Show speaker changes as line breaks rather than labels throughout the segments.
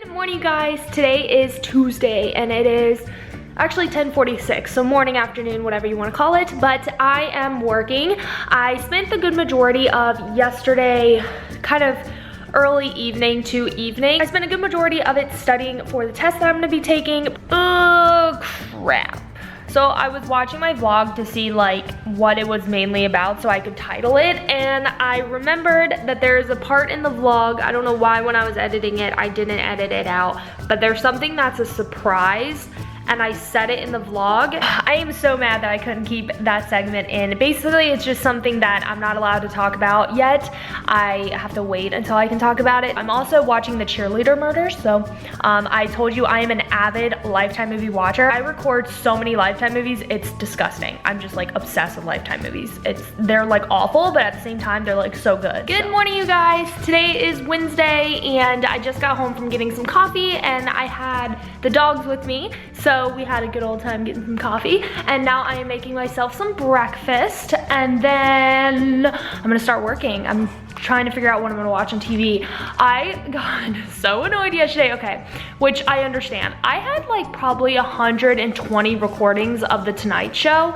Good morning, guys. Today is Tuesday and it is actually 10:46, so morning, afternoon, whatever you want to call it, but I am working. I spent the good majority of yesterday kind of early evening to evening. I spent a good majority of it studying for the test that I'm going to be taking. Oh, crap. So I was watching my vlog to see like what it was mainly about so I could title it, and I remembered that there's a part in the vlog, I don't know why when I was editing it I didn't edit it out, but there's something that's a surprise and I said it in the vlog. I am so mad that I couldn't keep that segment in. Basically, it's just something that I'm not allowed to talk about yet. I have to wait until I can talk about it. I'm also watching the cheerleader murders, so I told you I am an avid Lifetime movie watcher. I record so many Lifetime movies, it's disgusting. I'm just like obsessed with Lifetime movies. They're like awful, but at the same time, they're like so good. Good morning, you guys. Today is Wednesday, and I just got home from getting some coffee, and I had the dogs with me, so we had a good old time getting some coffee, and now I am making myself some breakfast, and then I'm gonna start working. I'm trying to figure out what I'm gonna watch on TV. I got so annoyed yesterday, okay, which I understand. I had like probably 120 recordings of The Tonight Show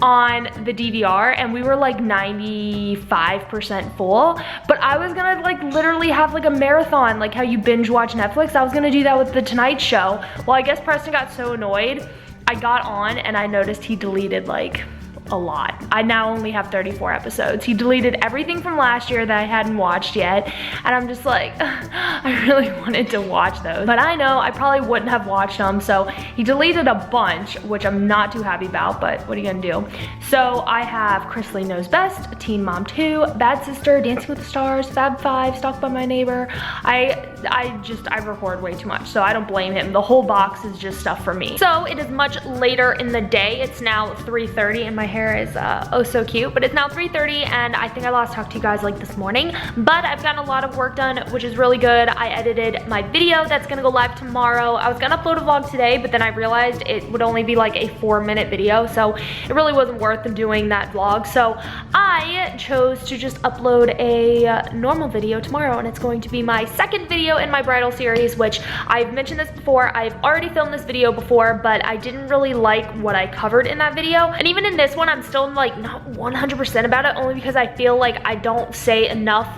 on the DVR, and we were like 95% full, but I was gonna like literally have like a marathon, like how you binge watch Netflix. I was gonna do that with The Tonight Show. Well, I guess Preston got so annoyed, I got on and I noticed he deleted like a lot. I now only have 34 episodes. He deleted everything from last year that I hadn't watched yet, and I'm just like, I really wanted to watch those, but I know I probably wouldn't have watched them, so he deleted a bunch, which I'm not too happy about, but what are you gonna do? So I have Chrisley Knows Best, Teen Mom 2, Bad Sister, Dancing with the Stars, Fab 5, Stalked by My Neighbor. I record way too much, so I don't blame him. The whole box is just stuff for me. So it is much later in the day. It's now 3:30 and my hair is oh so cute, but it's now 3:30 and I think I lost talk to you guys like this morning, but I've gotten a lot of work done, which is really good. I edited my video that's gonna go live tomorrow. I was gonna upload a vlog today, but then I realized it would only be like a 4-minute video, so it really wasn't worth doing that vlog, so I chose to just upload a normal video tomorrow, and it's going to be my second video in my bridal series, which I've mentioned this before. I've already filmed this video before, but I didn't really like what I covered in that video, and even in this one I'm still like not 100% about it, only because I feel like I don't say enough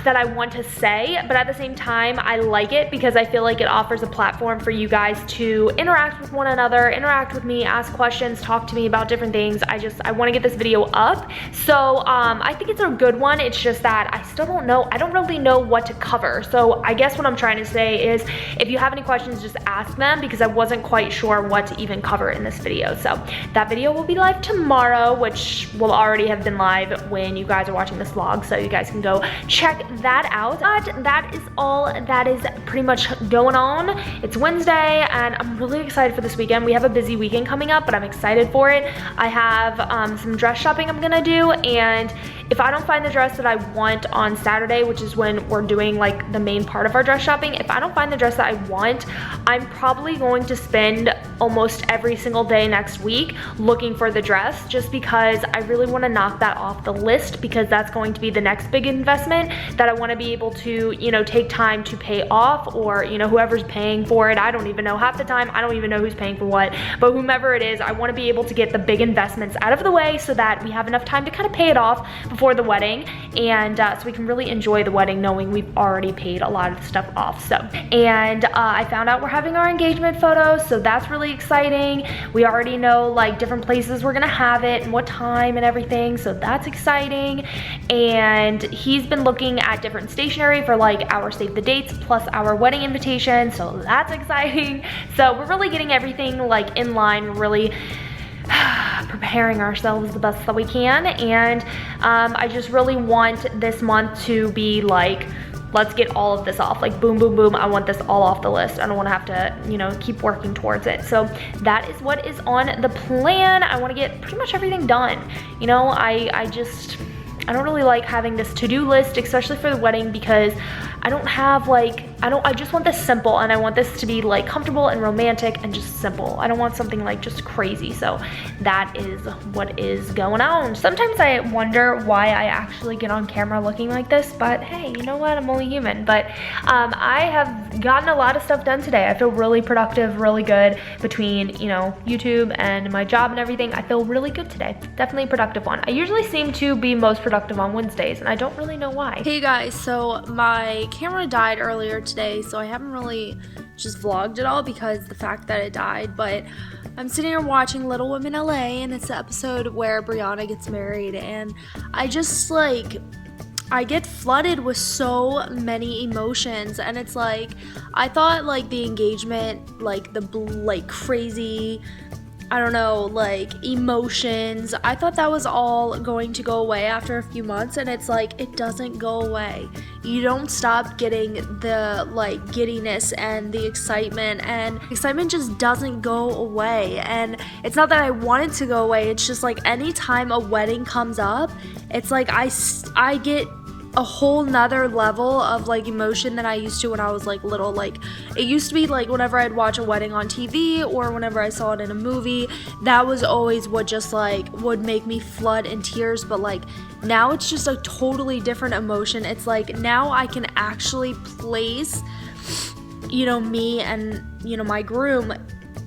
that I want to say, but at the same time I like it because I feel like it offers a platform for you guys to interact with one another, interact with me, ask questions, talk to me about different things. I want to get this video up, so I think it's a good one. It's just that I still don't know, I don't really know what to cover, so I guess what I'm trying to say is if you have any questions, just ask them, because I wasn't quite sure what to even cover in this video. So that video will be live tomorrow, which will already have been live when you guys are watching this vlog, so you guys can go check that out. But that is all that is pretty much going on. It's Wednesday and I'm really excited for this weekend. We have a busy weekend coming up, but I'm excited for it. I have some dress shopping I'm gonna do, and if I don't find the dress that I want on Saturday, which is when we're doing like the main part of our dress shopping, if I don't find the dress that I want, I'm probably going to spend almost every single day next week looking for the dress, just because I really want to knock that off the list, because that's going to be the next big investment that I want to be able to, you know, take time to pay off, or, you know, whoever's paying for it. I don't even know half the time. I don't even know who's paying for what, but whomever it is, I want to be able to get the big investments out of the way so that we have enough time to kind of pay it off before the wedding, and so we can really enjoy the wedding knowing we've already paid a lot of the stuff off. So, and I found out we're having our engagement photos, so that's really exciting. We already know like different places we're gonna have it and what time and everything, so that's exciting. And he's been looking at different stationery for like our save the dates plus our wedding invitation, so that's exciting. So we're really getting everything like in line, really preparing ourselves the best that we can, and I just really want this month to be like, let's get all of this off, like boom, boom, boom. I want this all off the list. I don't want to have to, you know, keep working towards it. So that is what is on the plan. I want to get pretty much everything done. You know, I don't really like having this to-do list, especially for the wedding, because I don't have like I just want this simple, and I want this to be like comfortable and romantic and just simple. I don't want something like just crazy. So that is what is going on. Sometimes I wonder why I actually get on camera looking like this, but hey, you know what? I'm only human. But I have gotten a lot of stuff done today. I feel really productive, really good between, you know, YouTube and my job and everything. I feel really good today. Definitely a productive one. I usually seem to be most productive on Wednesdays, and I don't really know why. Hey guys, so my camera died earlier today, so I haven't really just vlogged it all because the fact that it died, but I'm sitting here watching Little Women LA, and it's the episode where Brianna gets married, and I just like, I get flooded with so many emotions, and it's like, I thought like the engagement, like the like crazy, I don't know, like emotions, I thought that was all going to go away after a few months, and it's like, it doesn't go away. You don't stop getting the like giddiness and the excitement, and excitement just doesn't go away. And it's not that I want it to go away, it's just like anytime a wedding comes up, it's like I get a whole nother level of like emotion than I used to when I was like little. Like it used to be like whenever I'd watch a wedding on TV or whenever I saw it in a movie, that was always what just like would make me flood in tears. But like now it's just a totally different emotion. It's like now I can actually place, you know, me and, you know, my groom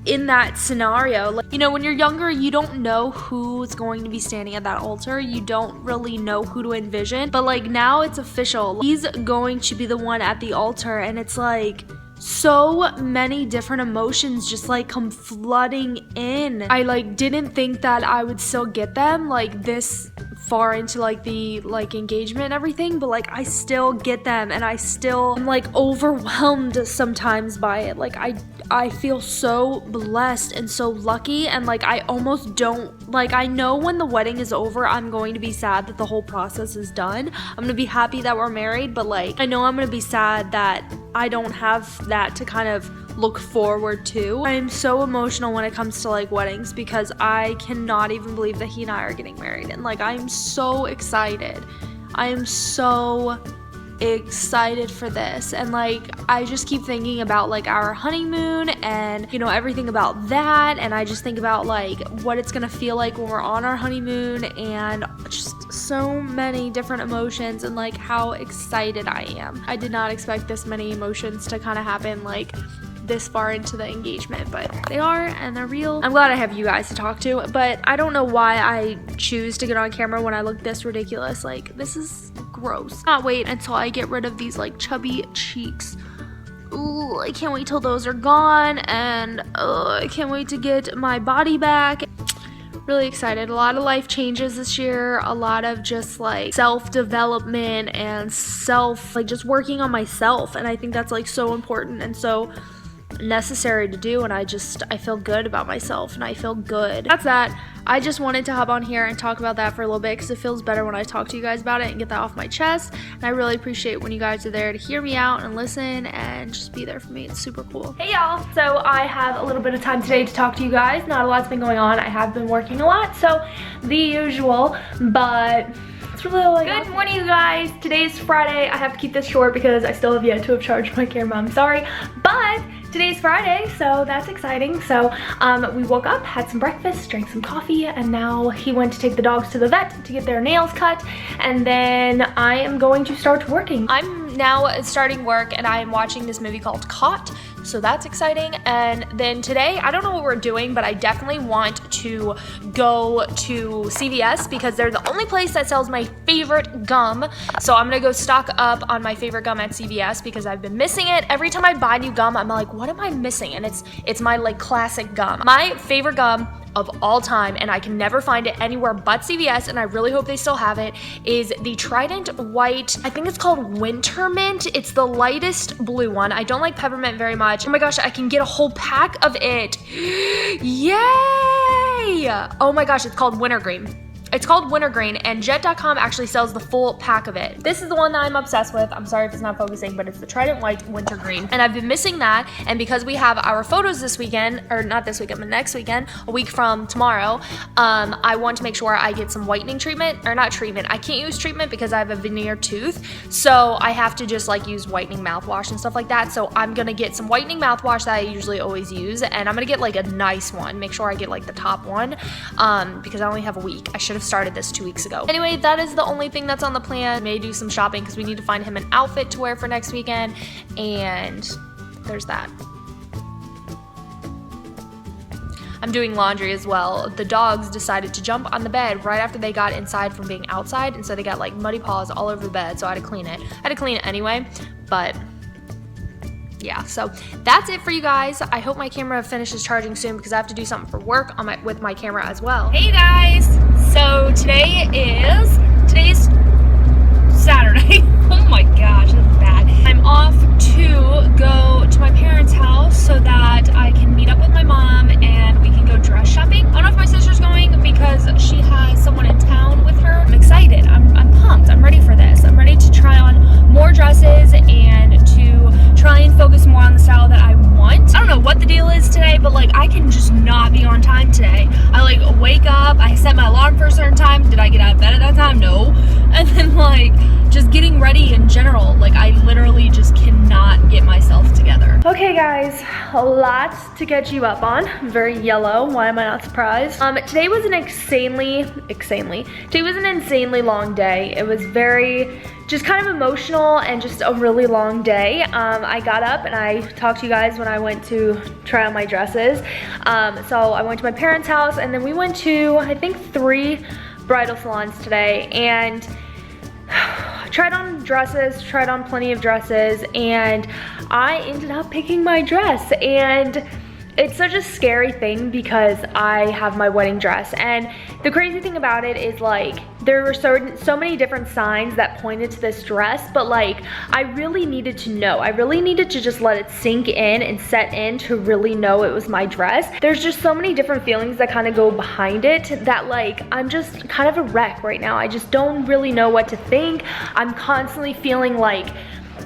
in that scenario. Like, you know, when you're younger, you don't know who's going to be standing at that altar. You don't really know who to envision, but like now it's official. He's going to be the one at the altar, and it's like so many different emotions just like come flooding in. I like didn't think that I would still get them like this far into like the like engagement and everything, but like I still get them, and I still am like overwhelmed sometimes by it. Like I feel so blessed and so lucky, and like I almost don't, like I know when the wedding is over I'm going to be sad that the whole process is done. I'm gonna be happy that we're married, but like I know I'm gonna be sad that I don't have that to kind of look forward to. I am so emotional when it comes to like weddings because I cannot even believe that he and I are getting married, and like I'm so excited. I am so excited for this, and like I just keep thinking about like our honeymoon and, you know, everything about that, and I just think about like what it's gonna feel like when we're on our honeymoon, and just so many different emotions, and like how excited I am. I did not expect this many emotions to kind of happen like this far into the engagement, but they are, and they're real. I'm glad I have you guys to talk to, but I don't know why I choose to get on camera when I look this ridiculous. Like, this is gross. Not wait until I get rid of these like chubby cheeks. Ooh, I can't wait till those are gone, and I can't wait to get my body back. Really excited. A lot of life changes this year, a lot of just like self-development and like just working on myself, and I think that's like so important and so necessary to do, and I feel good about myself, and I feel good. That's that. I just wanted to hop on here and talk about that for a little bit because it feels better when I talk to you guys about it and get that off my chest, and I really appreciate when you guys are there to hear me out and listen and just be there for me. It's super cool. Hey y'all, so I have a little bit of time today to talk to you guys. Not a lot's been going on. I have been working a lot, so the usual, but it's really all I got. Good morning, you guys. Today's Friday. I have to keep this short because I still have yet to have charged my camera. I'm sorry, but today's Friday, so that's exciting. So we woke up, had some breakfast, drank some coffee, and now he went to take the dogs to the vet to get their nails cut, and then I am going to start working. I'm now starting work, and I am watching this movie called Caught, so that's exciting. And then today, I don't know what we're doing, but I definitely want to go to CVS because they're the only place that sells my favorite gum. So I'm gonna go stock up on my favorite gum at CVS because I've been missing it. Every time I buy new gum, I'm like, what am I missing? And it's my like classic gum. My favorite gum of all time, and I can never find it anywhere but CVS, and I really hope they still have it, is the Trident White, I think it's called Winter Mint. It's the lightest blue one. I don't like peppermint very much. Oh my gosh, I can get a whole pack of it. Yay! Oh my gosh, it's called Wintergreen. It's called Wintergreen, and Jet.com actually sells the full pack of it. This is the one that I'm obsessed with. I'm sorry if it's not focusing, but it's the Trident White Wintergreen. And I've been missing that, and because we have our photos this weekend, or not this weekend, but next weekend, a week from tomorrow, I want to make sure I get some whitening treatment, or not treatment. I can't use treatment because I have a veneer tooth, so I have to just like use whitening mouthwash and stuff like that. So I'm gonna get some whitening mouthwash that I usually always use, and I'm gonna get like a nice one. Make sure I get like the top one, because I only have a week. I should have started this 2 weeks ago. Anyway, that is the only thing that's on the plan. May do some shopping because we need to find him an outfit to wear for next weekend, and there's that. I'm doing laundry as well. The dogs decided to jump on the bed right after they got inside from being outside, and so they got like muddy paws all over the bed, so I had to clean it. I had to clean it anyway, but yeah, so that's it for you guys. I hope my camera finishes charging soon because I have to do something for work on with my camera as well. Hey guys, so today's Saturday. Oh my gosh, that's bad. I'm off to go to my parents' house so that I can meet up with my mom and we can go dress shopping. I don't know if my sister's going because she has someone in town with her. I'm excited. I'm pumped. I'm ready for this. I'm ready to try on more dresses and to try and focus more on the style that I want. I don't know what the deal is today, but like I can just not be on time today. I like wake up, I set my alarm for a certain time. Did I get out of bed at that time? No. And then like just getting ready in general, like I literally just cannot get myself together. Okay guys, a lot to get you up on. I'm very yellow, why am I not surprised? Today was an insanely long day. It was very just kind of emotional and just a really long day. I got up and I talked to you guys when I went to try on my dresses. So I went to my parents' house and then we went to, I think, 3 bridal salons today, and tried on dresses, tried on plenty of dresses, and I ended up picking my dress. And it's such a scary thing because I have my wedding dress, and the crazy thing about it is like there were so many different signs that pointed to this dress, but like I really needed to know. I really needed to just let it sink in and set in to really know it was my dress. There's just so many different feelings that kind of go behind it that like I'm just kind of a wreck right now. I just don't really know what to think. I'm constantly feeling like,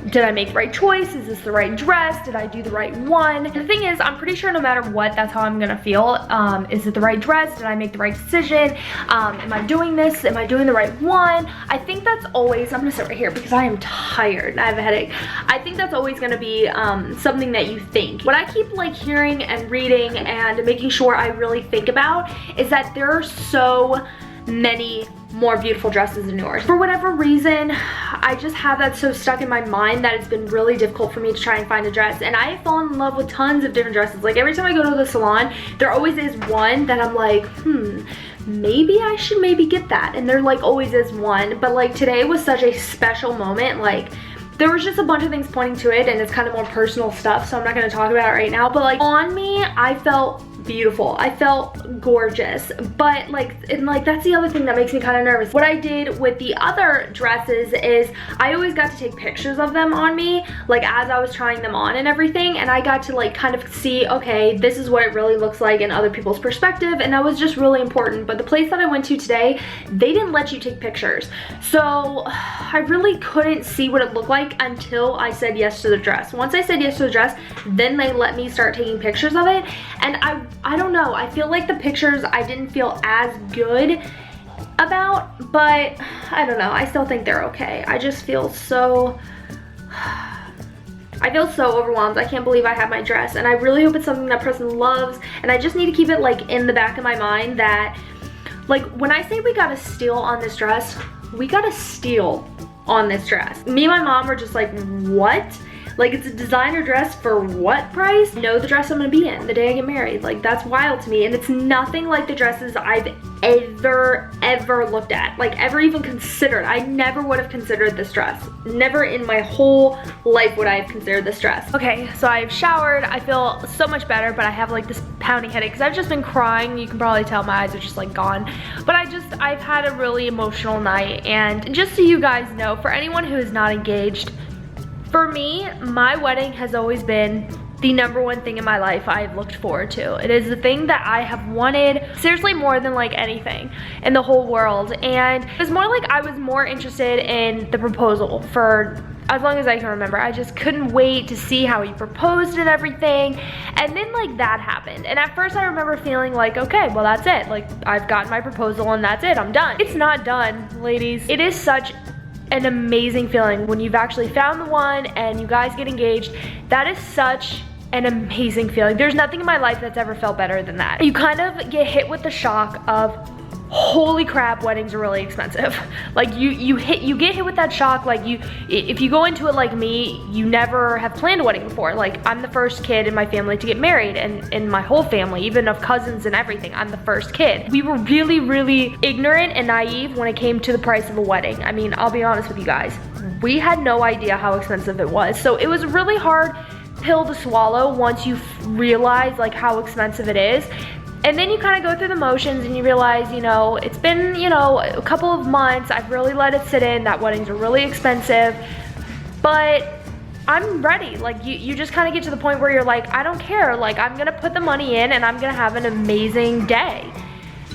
did I make the right choice? Is this the right dress? Did I do the right one? And the thing is, I'm pretty sure no matter what, that's how I'm gonna feel. Is it the right dress? Did I make the right decision? Am I doing this? Am I doing the right one? I think that's always, I'm gonna sit right here because I am tired and I have a headache. I think that's always gonna be something that you think. What I keep like hearing and reading and making sure I really think about is that there are so many more beautiful dresses than yours. For whatever reason, I just have that so stuck in my mind that it's been really difficult for me to try and find a dress. And I have fallen in love with tons of different dresses. Like every time I go to the salon, there always is one that I'm like, maybe I should get that. And there like always is one. But like today was such a special moment. Like there was just a bunch of things pointing to it, and it's kind of more personal stuff, so I'm not gonna talk about it right now. But like on me, I felt beautiful. I felt gorgeous. But like, and like that's the other thing that makes me kind of nervous. What I did with the other dresses is I always got to take pictures of them on me, like as I was trying them on and everything, and I got to like kind of see, okay, this is what it really looks like in other people's perspective, and that was just really important. But the place that I went to today, they didn't let you take pictures. So I really couldn't see what it looked like until I said yes to the dress. Once I said yes to the dress, then they let me start taking pictures of it, and I don't know, I feel like the pictures I didn't feel as good about, but I don't know, I still think they're okay. I just feel so, I feel so overwhelmed. I can't believe I have my dress, and I really hope it's something that person loves, and I just need to keep it like in the back of my mind that like when I say we got a steal on this dress, we got a steal on this dress. Me and my mom were just like, what? Like, it's a designer dress for what price? Know the dress I'm gonna be in the day I get married. Like, that's wild to me. And it's nothing like the dresses I've ever looked at. Like, ever even considered. I never would have considered this dress. Never in my whole life would I have considered this dress. Okay, so I've showered. I feel so much better, but I have like this pounding headache because I've just been crying. You can probably tell my eyes are just like gone. But I've had a really emotional night. And just so you guys know, for anyone who is not engaged, For me, my wedding has always been the #1 thing in my life I've looked forward to. It is the thing that I have wanted seriously more than like anything in the whole world. And it was more like I was more interested in the proposal for as long as I can remember. I just couldn't wait to see how he proposed and everything. And then like that happened. And at first I remember feeling like, okay, well that's it. Like I've gotten my proposal and that's it, I'm done. It's not done, ladies. It is such an amazing feeling when you've actually found the one and you guys get engaged. That is such an amazing feeling. There's nothing in my life that's ever felt better than that. You kind of get hit with the shock of, holy crap, weddings are really expensive. Like you get hit with that shock. Like if you go into it like me, you never have planned a wedding before. Like I'm the first kid in my family to get married, and in my whole family, even of cousins and everything, I'm the first kid. We were really ignorant and naive when it came to the price of a wedding. I mean, I'll be honest with you guys. We had no idea how expensive it was. So it was a really hard pill to swallow once you realize like how expensive it is. And then you kind of go through the motions and you realize, you know, it's been, you know, a couple of months. I've really let it sit in that weddings are really expensive, but I'm ready. Like you just kind of get to the point where you're like, I don't care. Like I'm gonna put the money in and I'm gonna have an amazing day.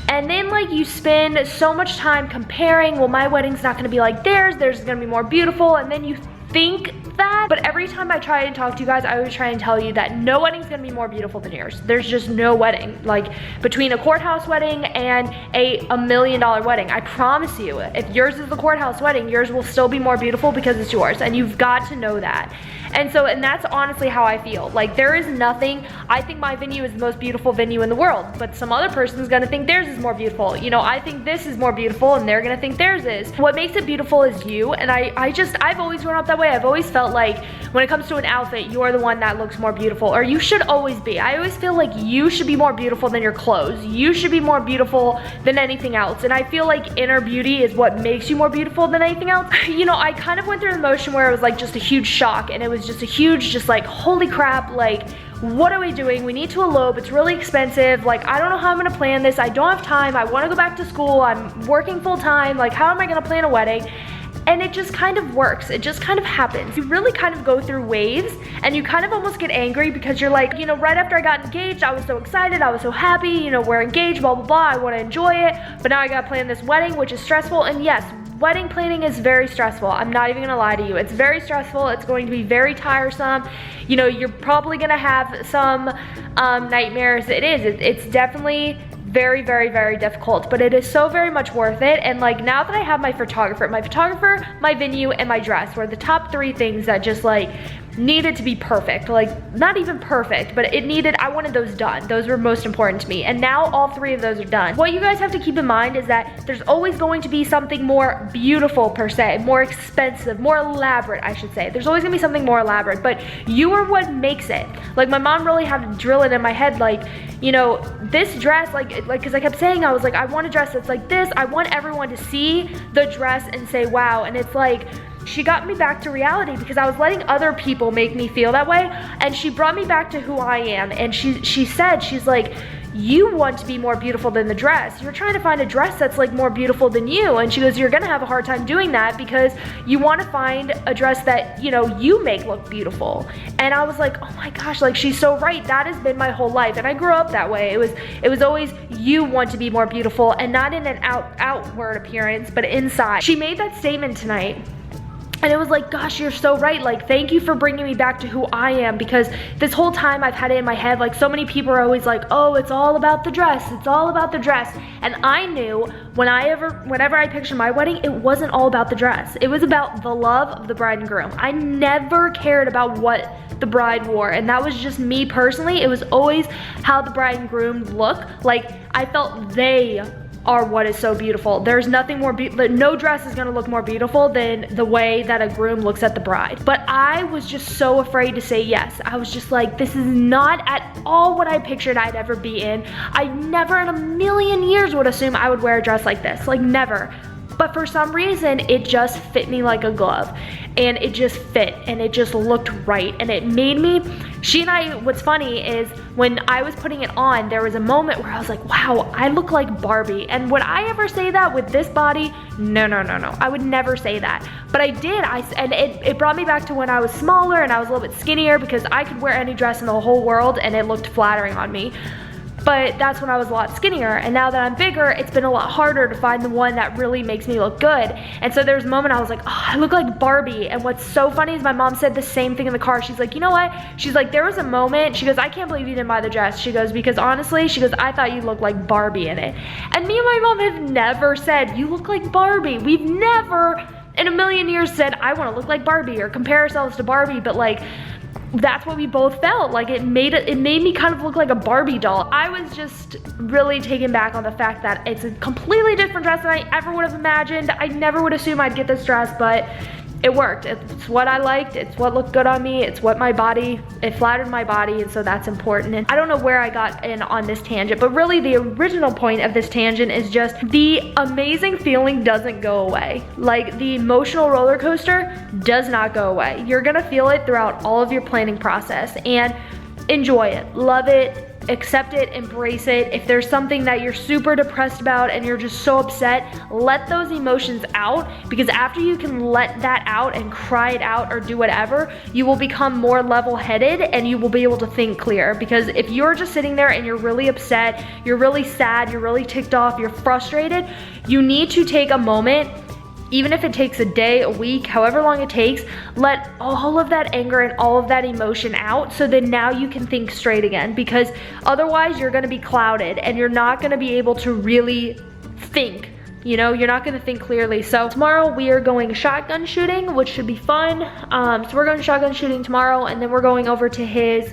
And then like you spend so much time comparing, well, my wedding's not gonna be like theirs is gonna be more beautiful. And then you think that, but every time I try and talk to you guys, I always try and tell you that no wedding's gonna be more beautiful than yours. There's just no wedding. Like between a courthouse wedding and a $1 million wedding, I promise you, if yours is the courthouse wedding, yours will still be more beautiful because it's yours, and you've got to know that. And that's honestly how I feel. Like there is nothing, I think my venue is the most beautiful venue in the world, but some other person's gonna think theirs is more beautiful. You know, I think this is more beautiful and they're gonna think theirs is. What makes it beautiful is you, and I've always grown up that way. I've always felt like when it comes to an outfit, you're the one that looks more beautiful, or you should always be. I always feel like you should be more beautiful than your clothes. You should be more beautiful than anything else. And I feel like inner beauty is what makes you more beautiful than anything else. You know, I kind of went through the motion where it was like just a huge shock, and it was just a huge, just like, holy crap, like, what are we doing? We need to elope, it's really expensive. Like, I don't know how I'm gonna plan this. I don't have time, I wanna go back to school, I'm working full time. Like, how am I gonna plan a wedding? And it just kind of works. It just kind of happens. You really kind of go through waves, and you kind of almost get angry because you're like, you know, right after I got engaged, I was so excited, I was so happy, you know, we're engaged, blah, blah, blah, I wanna enjoy it, but now I gotta plan this wedding, which is stressful. And yes, wedding planning is very stressful. I'm not even gonna lie to you. It's very stressful. It's going to be very tiresome. You know, you're probably gonna have some nightmares. It's definitely very difficult, but it is so very much worth it. And like now that I have my photographer, my venue, and my dress were the top 3 things that just like needed to be perfect. Like not even perfect, but I wanted those done. Those were most important to me. And now all 3 of those are done. What you guys have to keep in mind is that there's always going to be something more beautiful per se, more expensive, more elaborate, I should say. There's always gonna be something more elaborate, but you are what makes it. Like my mom really had to drill it in my head, like, you know, this dress, like, cause I kept saying, I was like, I want a dress that's like this. I want everyone to see the dress and say, wow. And it's like, she got me back to reality because I was letting other people make me feel that way, and she brought me back to who I am. And she said, she's like, you want to be more beautiful than the dress. You're trying to find a dress that's like more beautiful than you. And she goes, you're gonna have a hard time doing that because you want to find a dress that, you know, you make look beautiful. And I was like, oh my gosh, like she's so right. That has been my whole life, and I grew up that way. It was always, you want to be more beautiful, and not in an outward appearance, but inside. She made that statement tonight. And it was like, gosh, you're so right. Like, thank you for bringing me back to who I am, because this whole time I've had it in my head, like so many people are always like, oh, it's all about the dress. It's all about the dress. And I knew whenever I pictured my wedding, it wasn't all about the dress. It was about the love of the bride and groom. I never cared about what the bride wore. And that was just me personally. It was always how the bride and groom look. Like, I felt they are what is so beautiful. There's nothing more no dress is gonna look more beautiful than the way that a groom looks at the bride. But I was just so afraid to say yes. I was just like, this is not at all what I pictured I'd ever be in. I never in a million years would assume I would wear a dress like this, like never. but for some reason it just fit me like a glove, and it just fit, and it just looked right, and it made me, what's funny is when I was putting it on, there was a moment where I was like, wow, I look like Barbie. And would I ever say that with this body? No, I would never say that, but I did. And it brought me back to when I was smaller and I was a little bit skinnier, because I could wear any dress in the whole world and it looked flattering on me. But that's when I was a lot skinnier, and now that I'm bigger, it's been a lot harder to find the one that really makes me look good. And so there's a moment I was like, oh, I look like Barbie. And what's so funny is my mom said the same thing in the car. She's like, you know what? She's like, there was a moment, she goes, I can't believe you didn't buy the dress. She goes, because honestly, she goes, I thought you looked like Barbie in it. And me and my mom have never said, you look like Barbie. We've never in a million years said, I want to look like Barbie or compare ourselves to Barbie, but like, that's what we both felt. Like it made me kind of look like a Barbie doll. I was just really taken back on the fact that it's a completely different dress than I ever would have imagined. I never would assume I'd get this dress, but it worked. It's what I liked, it's what looked good on me, it's what my body, it flattered my body, and so that's important. And I don't know where I got in on this tangent, but really the original point of this tangent is just the amazing feeling doesn't go away. Like the emotional roller coaster does not go away. You're gonna feel it throughout all of your planning process, and enjoy it, love it, accept it, embrace it. If there's something that you're super depressed about and you're just so upset, let those emotions out, because after you can let that out and cry it out or do whatever, you will become more level-headed and you will be able to think clear. Because if you're just sitting there and you're really upset, you're really sad, you're really ticked off, you're frustrated, you need to take a moment, even if it takes a day, a week, however long it takes, let all of that anger and all of that emotion out, so then now you can think straight again, because otherwise you're gonna be clouded and you're not gonna be able to really think. You know, you're not gonna think clearly. So tomorrow we are going shotgun shooting, which should be fun. So we're going shotgun shooting tomorrow, and then we're going over to his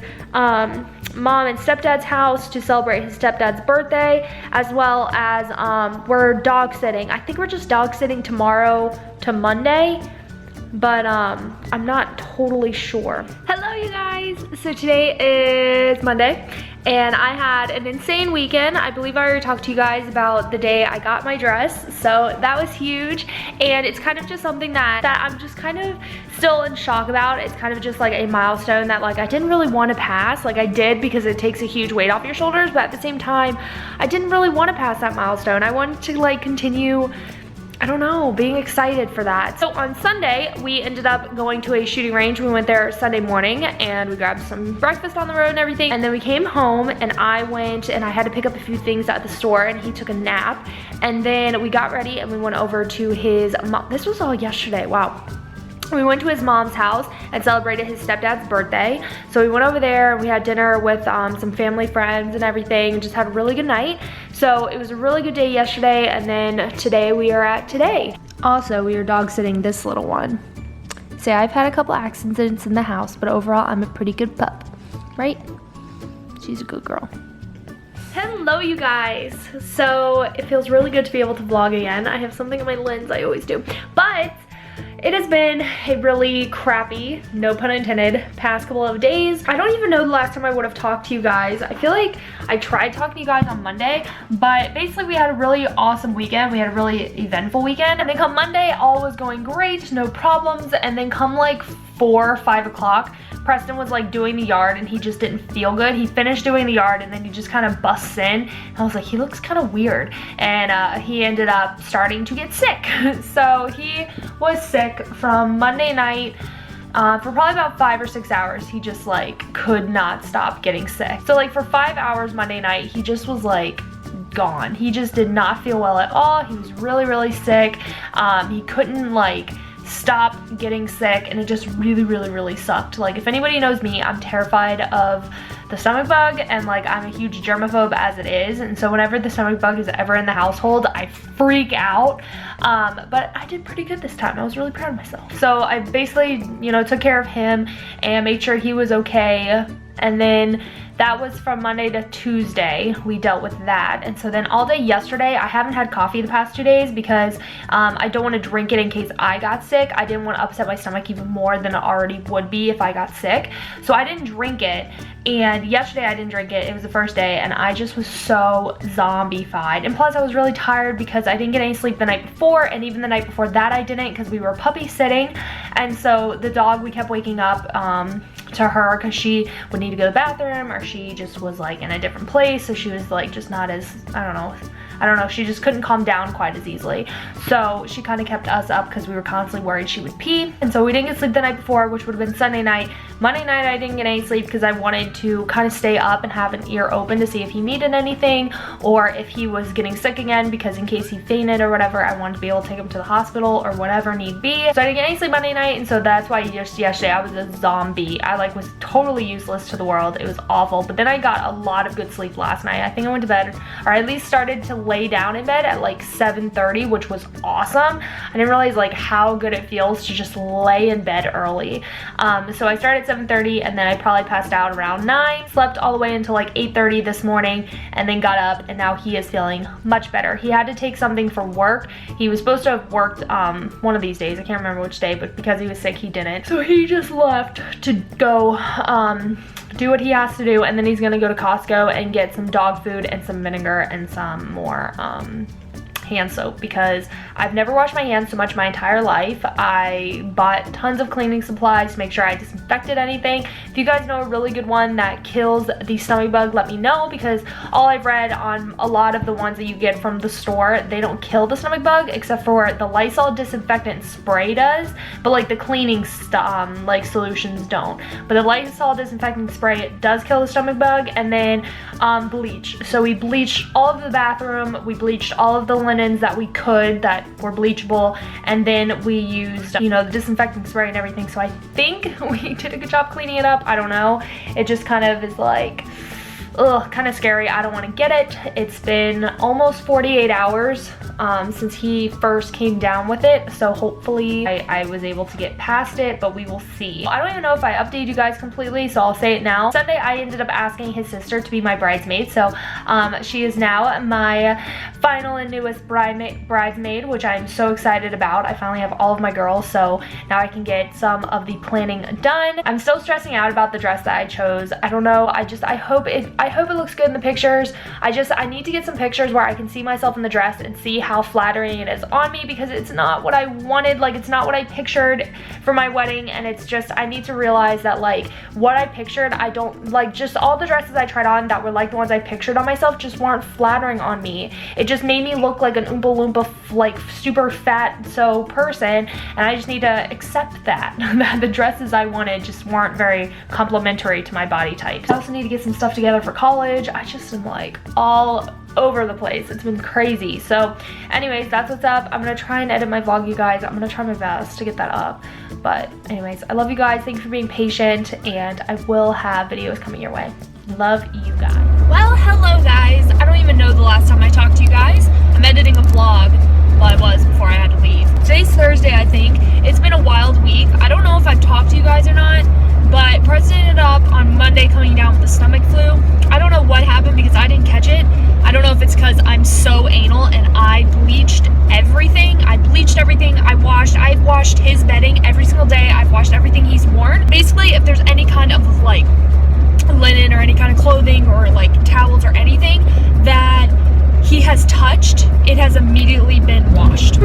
mom and stepdad's house to celebrate his stepdad's birthday, as well as we're dog sitting. I think we're just dog sitting tomorrow to Monday, but I'm not totally sure. Hello you guys, so today is Monday, and I had an insane weekend. I believe I already talked to you guys about the day I got my dress, so that was huge, and it's kind of just something that I'm just kind of still in shock about. It's kind of just like a milestone that like I didn't really want to pass. Like I did, because it takes a huge weight off your shoulders, but at the same time, I didn't really want to pass that milestone. I wanted to like continue, I don't know, being excited for that. So on Sunday, we ended up going to a shooting range. We went there Sunday morning and we grabbed some breakfast on the road and everything. And then we came home and I went and I had to pick up a few things at the store, and he took a nap. And then we got ready and we went over to his mom. This was all yesterday, wow. We went to his mom's house and celebrated his stepdad's birthday. So we went over there and we had dinner with some family friends and everything, and just had a really good night. So it was a really good day yesterday, and then today we are at today. Also, we are dog sitting this little one. Say, I've had a couple accidents in the house, but overall I'm a pretty good pup, right? She's a good girl. Hello you guys. So it feels really good to be able to vlog again. I have something in my lens, I always do, but it has been a really crappy, no pun intended, past couple of days. I don't even know the last time I would have talked to you guys. I feel like I tried talking to you guys on Monday, but basically we had a really awesome weekend. We had a really eventful weekend, and then come Monday, all was going great, no problems, and then come like 4 or 5 o'clock, Preston was like doing the yard and he just didn't feel good. He finished doing the yard and then he just kind of busts in. And I was like, he looks kind of weird. And he ended up starting to get sick. So he was sick from Monday night for probably about 5 or 6 hours. He just like could not stop getting sick. So like for 5 hours Monday night, he just was like gone. He just did not feel well at all. He was really, really sick. He couldn't like stop getting sick, and it just really, really, really sucked. Like if anybody knows me, I'm terrified of the stomach bug, and like I'm a huge germaphobe as it is, and so whenever the stomach bug is ever in the household, I freak out. But I did pretty good this time. I was really proud of myself. So I basically, you know, took care of him and made sure he was okay. And then that was from Monday to Tuesday. We dealt with that. And so then all day yesterday, I haven't had coffee the past 2 days because I don't want to drink it in case I got sick. I didn't want to upset my stomach even more than it already would be if I got sick. So I didn't drink it. And yesterday I didn't drink it. It was the first day and I just was so zombified. And plus I was really tired because I didn't get any sleep the night before, and even the night before that I didn't because we were puppy sitting. And so the dog, we kept waking up to her because she would need to go to the bathroom, or she just was like in a different place, so she was like just not as, I don't know, she just couldn't calm down quite as easily. So she kind of kept us up because we were constantly worried she would pee. And so we didn't get sleep the night before, which would have been Sunday night. Monday night I didn't get any sleep because I wanted to kind of stay up and have an ear open to see if he needed anything or if he was getting sick again, because in case he fainted or whatever, I wanted to be able to take him to the hospital or whatever need be. So I didn't get any sleep Monday night, and so that's why just yesterday I was a zombie. I like was totally useless to the world. It was awful. But then I got a lot of good sleep last night. I think I went to bed, or at least started to lay down in bed at like 7:30, which was awesome. I didn't realize like how good it feels to just lay in bed early. So I started at 7:30 and then I probably passed out around 9, slept all the way until like 8:30 this morning, and then got up, and now he is feeling much better. He had to take something for work. He was supposed to have worked one of these days. I can't remember which day, but because he was sick, he didn't. So he just left to go do what he has to do, and then he's gonna go to Costco and get some dog food and some vinegar and some more hand soap, because I've never washed my hands so much my entire life. I bought tons of cleaning supplies to make sure I disinfected anything. If you guys know a really good one that kills the stomach bug, let me know, because all I've read on a lot of the ones that you get from the store, they don't kill the stomach bug, except for the Lysol disinfectant spray does, but like the cleaning like solutions don't. But the Lysol disinfectant spray does kill the stomach bug. And then bleach. So we bleached all of the bathroom, we bleached all of the linen that we could that were bleachable, and then we used, you know, the disinfecting spray and everything. So I think we did a good job cleaning it up. I don't know, it just kind of is like, ugh, kind of scary. I don't want to get it. It's been almost 48 hours since he first came down with it, so hopefully I was able to get past it, but we will see. I don't even know if I updated you guys completely, so I'll say it now. Sunday I ended up asking his sister to be my bridesmaid, so she is now my final and newest bridesmaid, which I'm so excited about. I finally have all of my girls, so now I can get some of the planning done. I'm still stressing out about the dress that I chose. I don't know, I hope it looks good in the pictures. I need to get some pictures where I can see myself in the dress and see how flattering it is on me, because it's not what I wanted, like it's not what I pictured for my wedding. And it's just, I need to realize that like what I pictured, I don't like, just all the dresses I tried on that were like the ones I pictured on myself just weren't flattering on me. It just made me look like an Oompa Loompa, like super fat person, and I just need to accept that that the dresses I wanted just weren't very complimentary to my body type. I also need to get some stuff together for college. I just am like all over the place. It's been crazy. So anyways, that's what's up. I'm gonna try and edit my vlog, you guys. I'm gonna try my best to get that up. But anyways, I love you guys. Thank you for being patient, and I will have videos coming your way. Love you guys. Well, hello guys. I don't even know the last time I talked to you guys. I'm editing a vlog. Well, I was before I had to leave. Today's Thursday, I think. It's been a wild week. I don't know if I've talked to you guys or not, but Preston ended up on Monday coming down with the stomach flu. I don't know what happened because I didn't catch it. I don't know if it's because I'm so anal and I bleached everything. I've washed his bedding every single day. I've washed everything he's worn. Basically, if there's any kind of like linen or any kind of clothing or like towels or anything that he has touched, it has immediately been washed.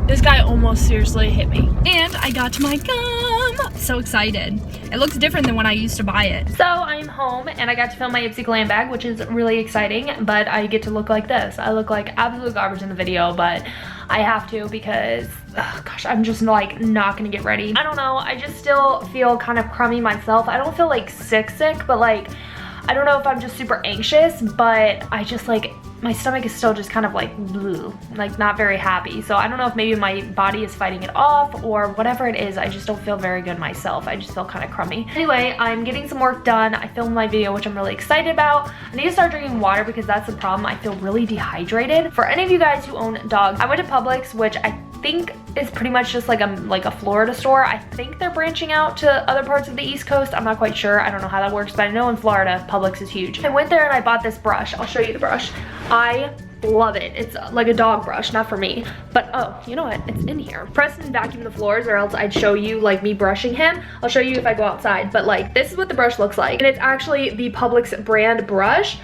This guy almost seriously hit me. And I got to my gum. So excited. It looks different than when I used to buy it. So I'm home and I got to film my Ipsy glam bag, which is really exciting, but I get to look like this. I look like absolute garbage in the video, but I have to because, oh gosh, I'm just like not gonna get ready. I don't know, I just still feel kind of crummy myself. I don't feel like sick, but like, I don't know if I'm just super anxious, but I just like, my stomach is still just kind of like blue, like not very happy. So I don't know if maybe my body is fighting it off or whatever it is. I just don't feel very good myself. I just feel kind of crummy. Anyway, I'm getting some work done. I filmed my video, which I'm really excited about. I need to start drinking water because that's the problem. I feel really dehydrated. For any of you guys who own dogs, I went to Publix, which I think is pretty much just like a Florida store. I think they're branching out to other parts of the East Coast. I'm not quite sure. I don't know how that works, but I know in Florida, Publix is huge. I went there and I bought this brush. I'll show you the brush. I love it. It's like a dog brush, not for me, but oh, you know what, it's in here. Preston vacuumed the floors, or else I'd show you like me brushing him. I'll show you if I go outside, but like this is what the brush looks like, and it's actually the Publix brand brush.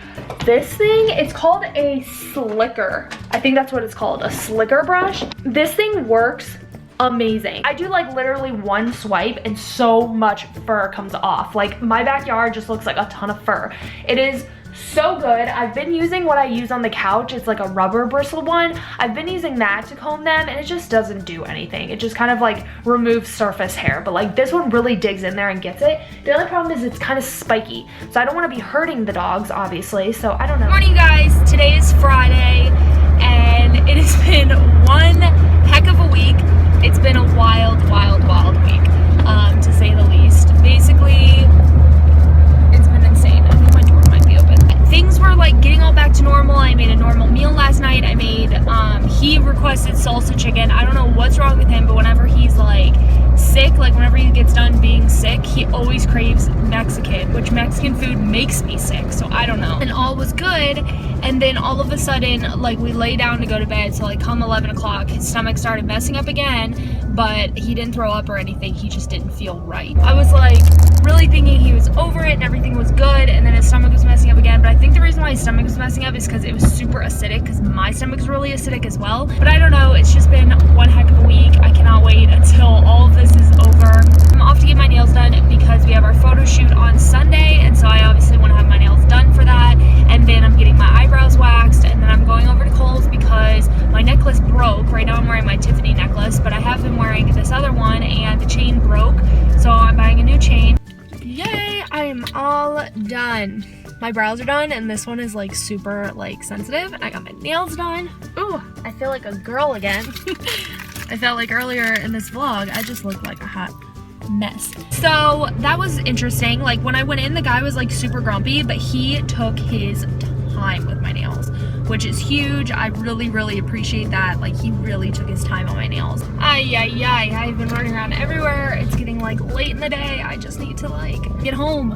This thing, it's called a slicker. I think that's what it's called, a slicker brush. This thing works amazing. I do like literally one swipe and so much fur comes off. Like my backyard just looks like a ton of fur. It is so good. I've been using what I use on the couch. It's like a rubber bristle one. I've been using that to comb them and it just doesn't do anything. It just kind of like removes surface hair, but like this one really digs in there and gets it. The only problem is it's kind of spiky, so I don't want to be hurting the dogs, obviously, so I don't know. Good morning, guys. Today is Friday and it has been one heck of a week. It's been a wild week, to say the least. Basically, it's been insane. I think my door might be open. Things were like getting all back to normal. I made a normal meal last night. I made, he requested salsa chicken. I don't know what's wrong with him, but whenever he's like sick, like whenever he gets done being sick, he always craves Mexican, which Mexican food makes me sick, so I don't know. And all was good, and then all of a sudden, like we lay down to go to bed, so like come 11 o'clock, his stomach started messing up again, but he didn't throw up or anything, he just didn't feel right. I was like really thinking he was over it and everything was good, and then his stomach was messing up again, but I think the reason why his stomach was messing up is because it was super acidic, because my stomach's really acidic as well. But I don't know, it's just been one heck of a week. I cannot wait until all of this is over. I'm off to get my nails done because we have our photo shoot on Sunday, and so I obviously want to have my nails done for that, and then I'm getting my eyebrows waxed, and then I'm going over to Kohl's because my necklace broke. Right now I'm wearing my Tiffany necklace, but I have been wearing this other one and the chain broke, so I'm buying a new chain. Yay, I am all done. My brows are done, and this one is like super like sensitive, and I got my nails done. Ooh, I feel like a girl again. I felt like earlier in this vlog, I just looked like a hot mess. So that was interesting. Like when I went in, the guy was like super grumpy, but he took his time with my nails, which is huge. I really appreciate that. Like he really took his time on my nails. I've been running around everywhere. It's getting like late in the day. I just need to like get home.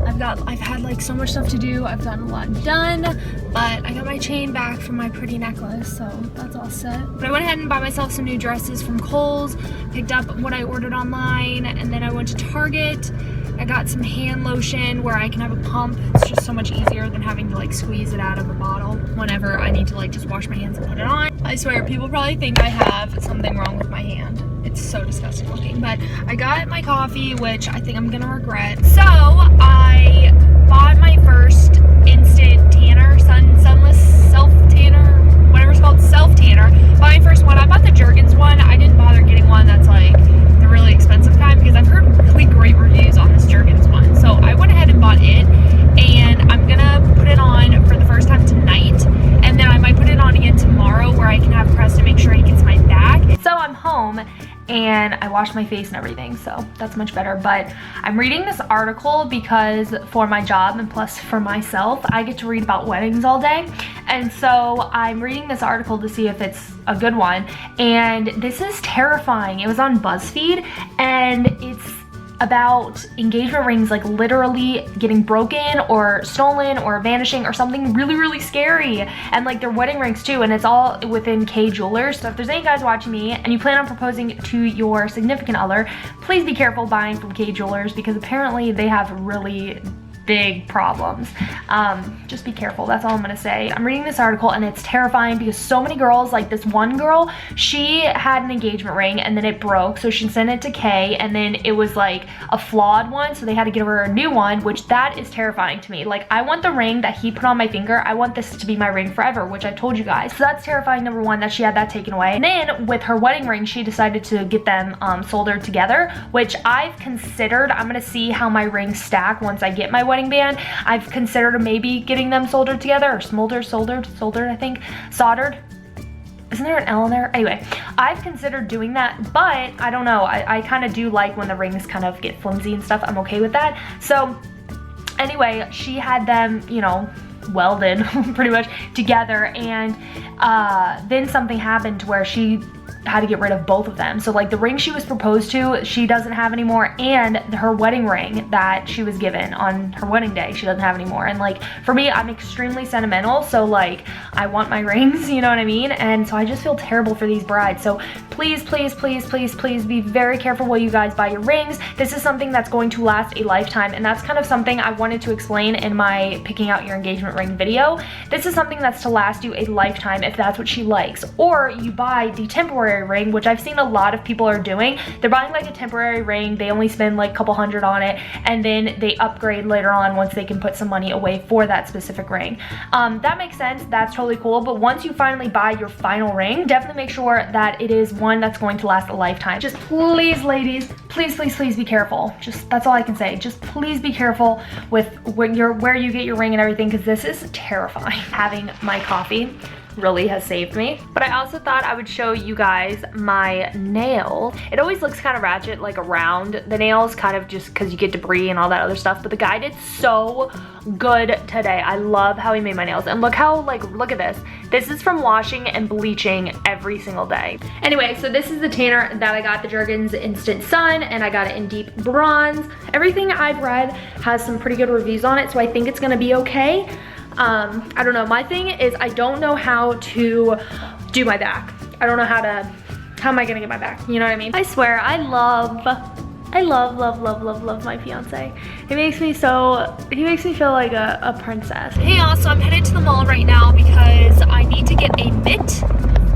I've had like so much stuff to do. I've gotten a lot done, but I got my chain back from my pretty necklace, so that's all set. But I went ahead and bought myself some new dresses from Kohl's, picked up what I ordered online, and then I went to Target. I got some hand lotion where I can have a pump. It's just so much easier than having to like squeeze it out of a bottle whenever I need to like just wash my hands and put it on. I swear, people probably think I have something wrong with my hand. It's so disgusting looking. But I got my coffee, which I think I'm gonna regret. So I bought my first instant tanner, sunless self tanner, whatever it's called, self tanner. Bought my first one. I bought the Jergens one. I didn't bother getting one that's like the really expensive kind because I've heard really great reviews on this Jergens one. So I went ahead and bought it, and I'm gonna put it on for the first time tonight, and then I might put it on again tomorrow where I can have Preston make sure he gets my back. So I'm home and I washed my face and everything, so that's much better. But I'm reading this article because for my job and plus for myself, I get to read about weddings all day, and so I'm reading this article to see if it's a good one, and this is terrifying. It was on BuzzFeed, and it's about engagement rings like literally getting broken or stolen or vanishing or something really scary, and like their wedding rings too, and it's all within K Jewelers. So if there's any guys watching me and you plan on proposing to your significant other, please be careful buying from K Jewelers because apparently they have really big problems. Just be careful, that's all I'm gonna say. I'm reading this article and it's terrifying because so many girls, like this one girl, she had an engagement ring and then it broke, so she sent it to Kay, and then it was like a flawed one, so they had to give her a new one, which that is terrifying to me. Like I want the ring that he put on my finger, I want this to be my ring forever, which I've told you guys. So that's terrifying, number one, that she had that taken away. And then with her wedding ring, she decided to get them soldered together, which I've considered. I'm gonna see how my rings stack once I get my wedding band. I've considered maybe getting them soldered together, or soldered, I think. Soldered. Isn't there an L in there? Anyway, I've considered doing that, but I don't know. I kind of do like when the rings kind of get flimsy and stuff. I'm okay with that. So anyway, she had them, you know, welded pretty much together, and then something happened to where she had to get rid of both of them. So like the ring she was proposed to, she doesn't have anymore, and her wedding ring that she was given on her wedding day, she doesn't have anymore. And like for me, I'm extremely sentimental, so like I want my rings, you know what I mean? And so I just feel terrible for these brides. So please, please, please, please, please be very careful while you guys buy your rings. This is something that's going to last a lifetime, and that's kind of something I wanted to explain in my picking out your engagement ring video. This is something that's to last you a lifetime if that's what she likes. Or you buy the temporary ring, which I've seen a lot of people are doing. They're buying like a temporary ring, they only spend like a couple $100 on it, and then they upgrade later on once they can put some money away for that specific ring. That makes sense, that's totally cool, but once you finally buy your final ring, definitely make sure that it is one that's going to last a lifetime. Just please, ladies, please, please, please be careful. Just, that's all I can say. Just please be careful with where you get your ring and everything, because this is terrifying. Having my coffee really has saved me. But I also thought I would show you guys my nail. It always looks kind of ratchet like around the nails, kind of just because you get debris and all that other stuff, but the guy did so good today. I love how he made my nails, and look how, like, look at this. This is from washing and bleaching every single day. Anyway, so this is the tanner that I got, the Jergens Instant Sun, and I got it in deep bronze. Everything I've read has some pretty good reviews on it, so I think it's gonna be okay. I don't know, my thing is I don't know how to do my back. I don't know how am I gonna get my back, you know what I mean? I swear, I love my fiance. He makes me feel like a princess. Hey y'all, so I'm headed to the mall right now because I need to get a mitt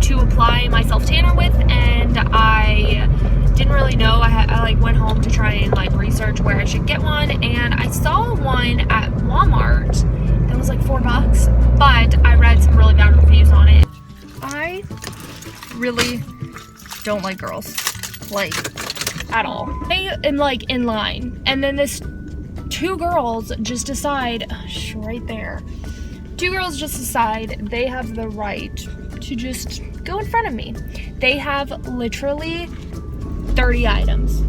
to apply my self tanner with, and I didn't really know. I like went home to try and like research where I should get one, and I saw one at Walmart that was like $4, but I read some really bad reviews on it. I really don't like girls, like, at all. I am like in line, and then two girls just decide, right there, two girls just decide they have the right to just go in front of me. They have literally 30 items.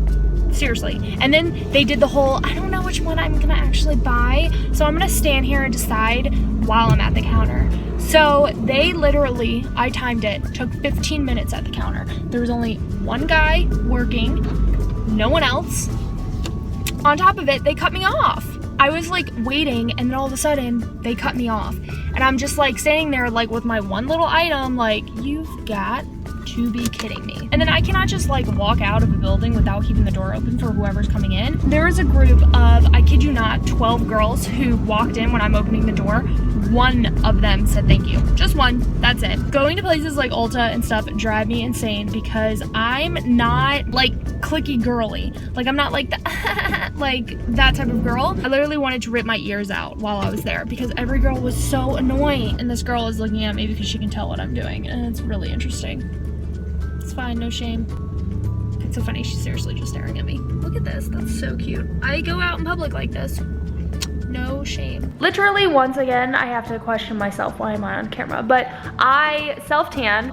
Seriously. And then they did the whole, I don't know which one I'm gonna actually buy, so I'm gonna stand here and decide while I'm at the counter. So they literally, I timed it, took 15 minutes at the counter. There was only one guy working, no one else. On top of it, they cut me off. I was like waiting, and then all of a sudden they cut me off. And I'm just like standing there like with my one little item, like, you've got to be kidding me. And then I cannot just like walk out of a building without keeping the door open for whoever's coming in. There is a group of, I kid you not, 12 girls who walked in when I'm opening the door. One of them said thank you. Just one, that's it. Going to places like Ulta and stuff drive me insane because I'm not like clicky girly. Like I'm not like the like that type of girl. I literally wanted to rip my ears out while I was there because every girl was so annoying. And this girl is looking at me because she can tell what I'm doing, and it's really interesting. It's fine, no shame. It's so funny, she's seriously just staring at me. Look at this, that's so cute. I go out in public like this. No shame. Literally, once again, I have to question myself, why am I on camera? But I self-tan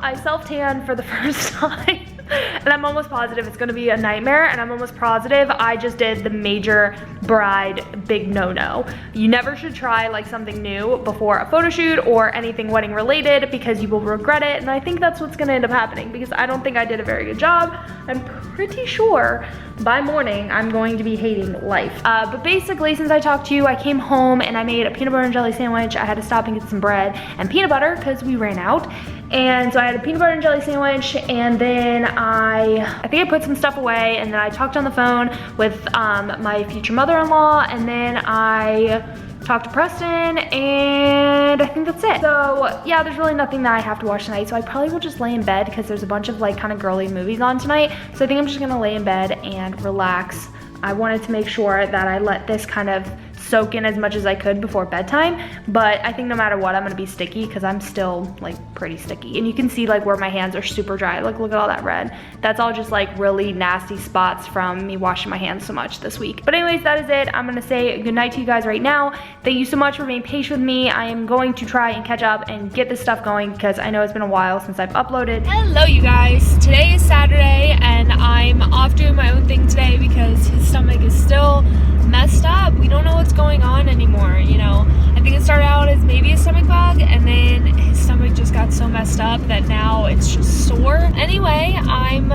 for the first time. And I'm almost positive it's gonna be a nightmare, and I'm almost positive I just did the major bride big no-no. You never should try like something new before a photo shoot or anything wedding related because you will regret it, and I think that's what's gonna end up happening because I don't think I did a very good job. I'm pretty sure by morning I'm going to be hating life. But basically, since I talked to you, I came home and I made a peanut butter and jelly sandwich. I had to stop and get some bread and peanut butter because we ran out. And so I had a peanut butter and jelly sandwich, and then I think I put some stuff away, and then I talked on the phone with my future mother-in-law, and then I talked to Preston, and I think that's it. So yeah, there's really nothing that I have to watch tonight, so I probably will just lay in bed because there's a bunch of like kind of girly movies on tonight. So I think I'm just gonna lay in bed and relax. I wanted to make sure that I let this kind of soak in as much as I could before bedtime, but I think no matter what, I'm gonna be sticky because I'm still like pretty sticky, and you can see like where my hands are super dry. Like, look at all that red. That's all just like really nasty spots from me washing my hands so much this week. But anyways, that is it. I'm gonna say good night to you guys right now. Thank you so much for being patient with me. I am going to try and catch up and get this stuff going because I know it's been a while since I've uploaded. Hello you guys, today is Saturday and I'm off doing my own thing today because his stomach is still messed up. We don't know what's going on anymore, you know. I think it started out as maybe a stomach bug, and then his stomach just just got so messed up that now it's just sore. Anyway, I'm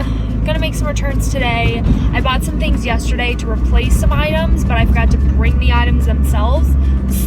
gonna make some returns today. I bought some things yesterday to replace some items, but I forgot to bring the items themselves.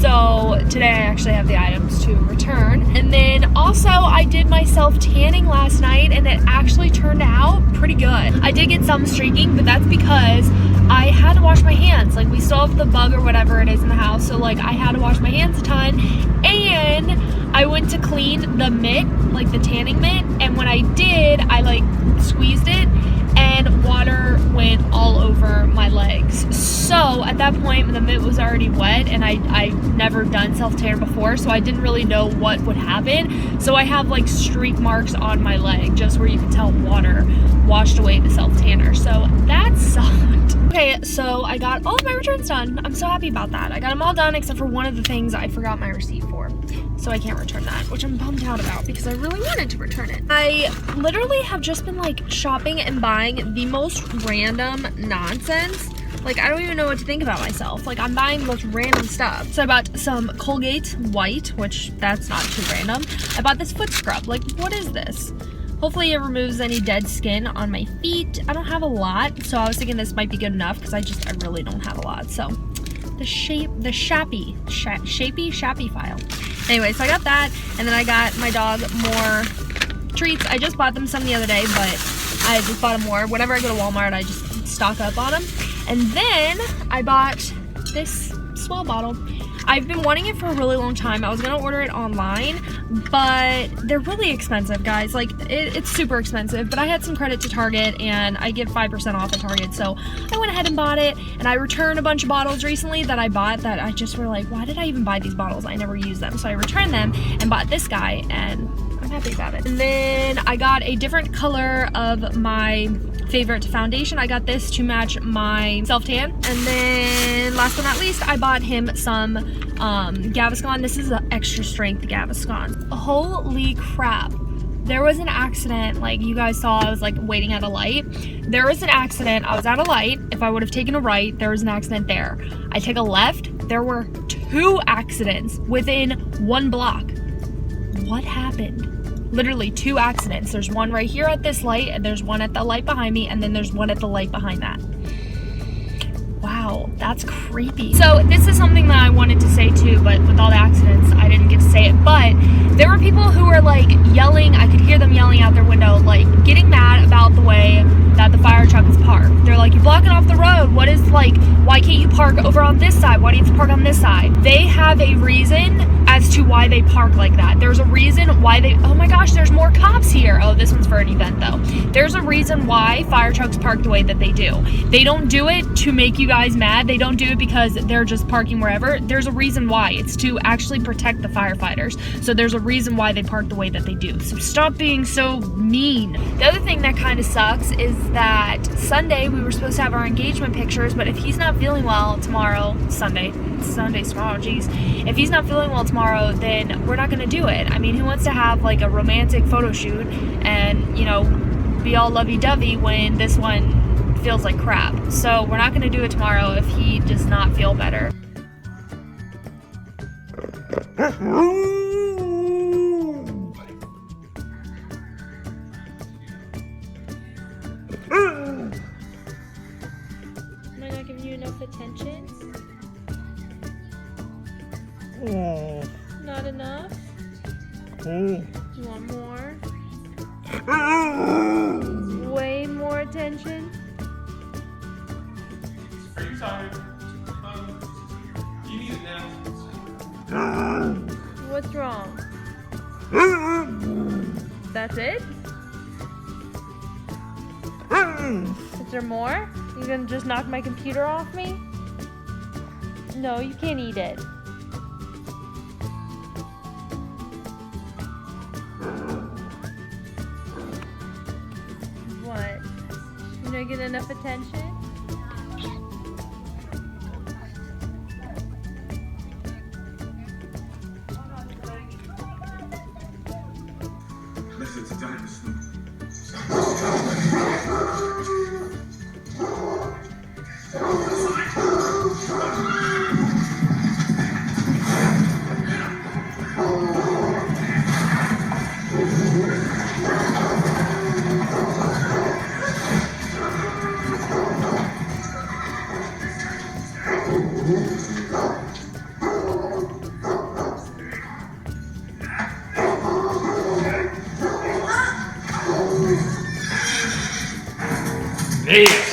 So today I actually have the items to return. And then also I did my self-tanning last night and it actually turned out pretty good. I did get some streaking, but that's because I had to wash my hands. Like, we still have the bug or whatever it is in the house, so like I had to wash my hands a ton. And I went to clean the mitt, like the tanning mitt, and when I did, I like squeezed it and water went all over my legs. So at that point, the mitt was already wet, and I've never done self-tan before, so I didn't really know what would happen. So I have like streak marks on my leg, just where you can tell water washed away the self-tanner. So that sucked. Okay, so I got all of my returns done. I'm so happy about that. I got them all done except for one of the things I forgot my receipt for. So I can't return that, which I'm bummed out about because I really wanted to return it. I literally have just been like shopping and buying the most random nonsense. Like, I don't even know what to think about myself. Like, I'm buying the most random stuff. So I bought some Colgate White, which that's not too random. I bought this foot scrub. Like, what is this? Hopefully it removes any dead skin on my feet. I don't have a lot, so I was thinking this might be good enough because I really don't have a lot. So the Shappy file. Anyway, so I got that, and then I got my dog more treats. I just bought them some the other day, but I just bought them more. Whenever I go to Walmart, I just stock up on them. And then I bought this Swell bottle. I've been wanting it for a really long time. I was gonna order it online, but they're really expensive, guys. Like, it's super expensive, but I had some credit to Target, and I get 5% off at Target, so I went ahead and bought it. And I returned a bunch of bottles recently that I bought that I just were like, why did I even buy these bottles? I never use them. So I returned them and bought this guy, and I'm happy about it. And then I got a different color of my favorite foundation. I got this to match my self-tan. And then last but not least, I bought him some Gaviscon. This is an extra strength Gaviscon. Holy crap. There was an accident, like you guys saw, I was like waiting at a light. There was an accident, I was at a light. If I would have taken a right, there was an accident there. I took a left, there were 2 accidents within 1 block. What happened? Literally 2 accidents. There's one right here at this light, and there's one at the light behind me, and then there's one at the light behind that. Wow, that's creepy. So this is something that I wanted to say too, but with all the accidents, I didn't get to say it. But there were people who were like yelling, I could hear them yelling out their window, like getting mad about the way that the fire truck is parked. They're like, you're blocking off the road. What is, like, why can't you park over on this side? Why do you have to park on this side? They have a reason as to why they park like that. There's a reason why they, oh my gosh, there's more cops here. Oh, this one's for an event though. There's a reason why fire trucks park the way that they do. They don't do it to make you guys mad. They don't do it because they're just parking wherever. There's a reason why. It's to actually protect the firefighters. So there's a reason why they park the way that they do. So stop being so mean. The other thing that kind of sucks is that Sunday we were supposed to have our engagement pictures, but if he's not feeling well tomorrow, Sunday's tomorrow, geez. If he's not feeling well tomorrow, then we're not gonna do it. I mean, who wants to have like a romantic photo shoot and, you know, be all lovey-dovey when this one feels like crap? So we're not gonna do it tomorrow if he does not feel better. Am I not giving you enough attention? Not enough? You want more? Way more attention?
Are you tired? You need a nap.
What's wrong? That's it? Is there more? You gonna just knock my computer off me? No, you can't eat it. What? You don't get enough attention?
Listen to dinosaurs. Peace.